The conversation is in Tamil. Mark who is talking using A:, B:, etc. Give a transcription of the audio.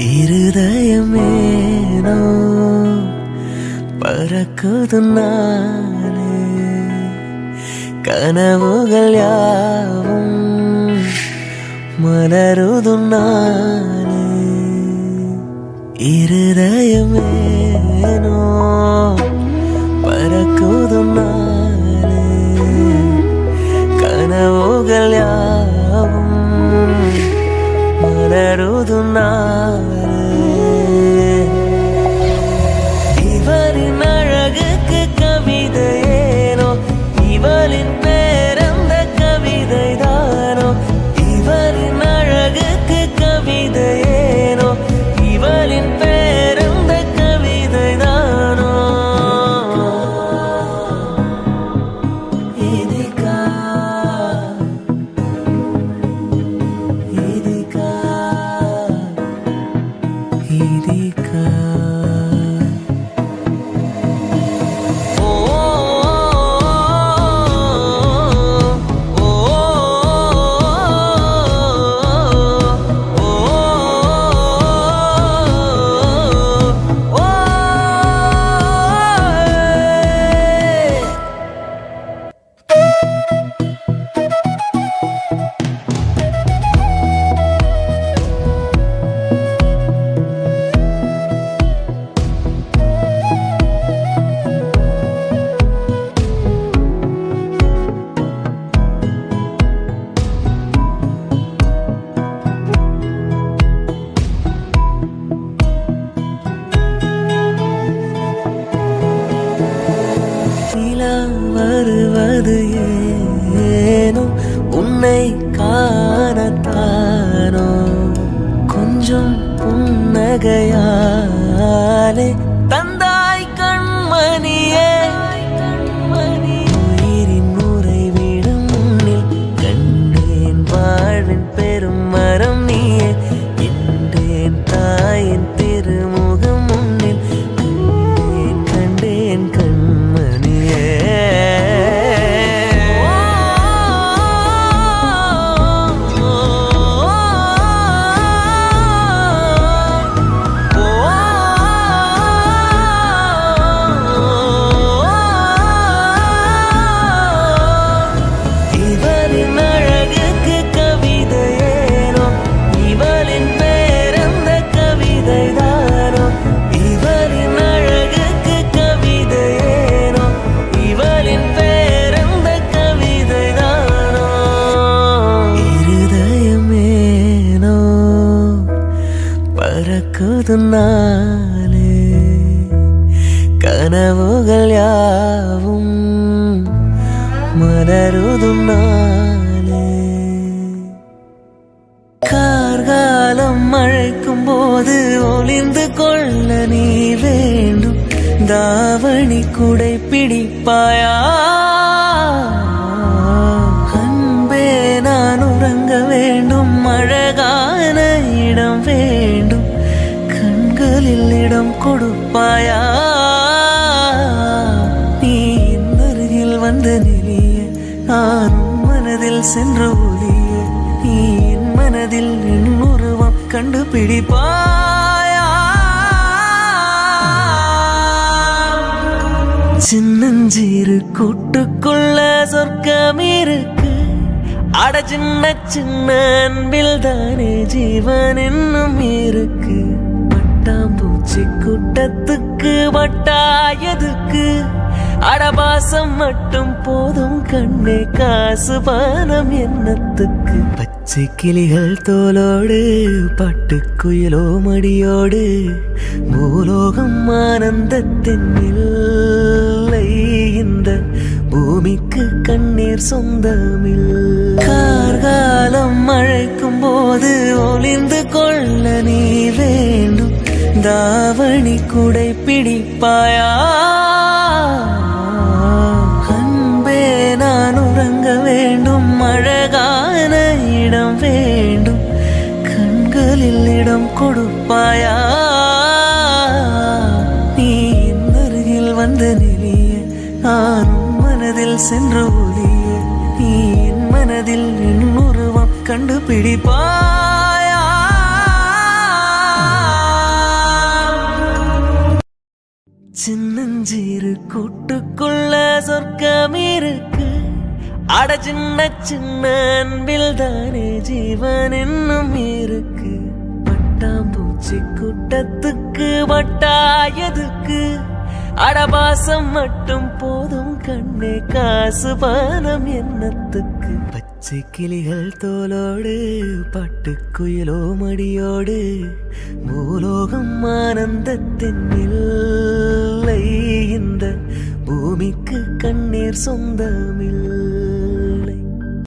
A: இருதயமேனோ பறக்குது நானே, கனவுகள் யாவும் மலருது நானே. இருதயமேனோ பறக்குது நானே, கனவுகள் யாவும் மலருது நானே. இவரின் அழகுக்கு கவிதை ஏனோ, இவளின் பேரந்த கவிதை தானோ. இவரின் அழகுக்கு கவிதை ஏனோ, இவளின் பேரந்த கவிதை தானோ. இதுக்கா இதுக்கா இதுக்கா வருவது ஏனோ, உன்னை காணத்தானோ. கொஞ்சம் புன்னகையாலே தந்தாய் கண்மணியே. உயிரின் உறைவிடும் முன்னில் கண்டேன் வாழ்வின் பெரும் மரம் நீயே. என்றேன் தாயின் திருமுகம் முன்னில் கண்டேன் கண்மணியே. பறக்குது நானே, கனவுகள் யாவும் மலருது நானே. கார்காலம் அழைக்கும் போது ஒளிந்து கொள்ள நீ வேண்டும். தாவணி குடை பிடிப்பாயா? அன்பே நான் உறங்க வேண்டும், அழகான இடம் வேண்டும், கண்களில் இடம் கொடுப்பாயா? நீ அருகில் வந்து நிலைய நான் மனதில் சென்று ஒலிய, நீ என் மனதில் என் உருவம் கண்டுபிடிப்பாயா? சின்னஞ்சீரு கூட்டுக்குள்ள சொர்க்கம் இருக்கு. அட சின்ன சின்ன அன்பில் தானே ஜீவன் இன்னும் இருக்கு. பட்டாம்பூச்சி கூட்டத்துக்கு வட்டாயதுக்கு? அடபாசம் மட்டும் போதும் கண்ணே, காசு பானம் என்னத்துக்கு? பச்சை கிளிகள் தோலோடு பட்டுக்குயிலோ மடியோடு பூலோகம் ஆனந்தத்தின் இல்லை. இந்த பூமிக்கு கண்ணீர் சொந்தமில். கார்காலம் அழைக்கும் போது ஒளிந்து கொள்ள நீ வேண்டும். தாவணி குடை பிடிப்பாயா? அன்பே நான் உறங்க வேண்டும், அழகான இடம் வேண்டும், கண்களில் இடம் கொடுப்பாயா? நீ அருகில் வந்து நிலைய நான் மனதில் சென்று ஒலிய, நீ என் மனதில் என் உருவம் கண்டுபிடிப்பாயா? சின்னஞ்சீரு கூட்டுக்குள்ள சொர்க்கம் இருக்கு. அட சின்ன சின்ன அன்பில் தானே ஜீவன் இன்னும் இருக்கு. பட்டாம்பூச்சி கூட்டத்துக்கு வட்டாயதுக்கு. அடபாசம் மட்டும் போதும் கண்ணே, காசு பானம் எண்ணத்துக்கு. பச்சை கிளிகள் தோலோடு பட்டுக்குயிலோ மடியோடு. பூலோகம் ஆனந்தத்தின் இல்லை, இந்த பூமிக்கு கண்ணீர் சொந்தமில்லை.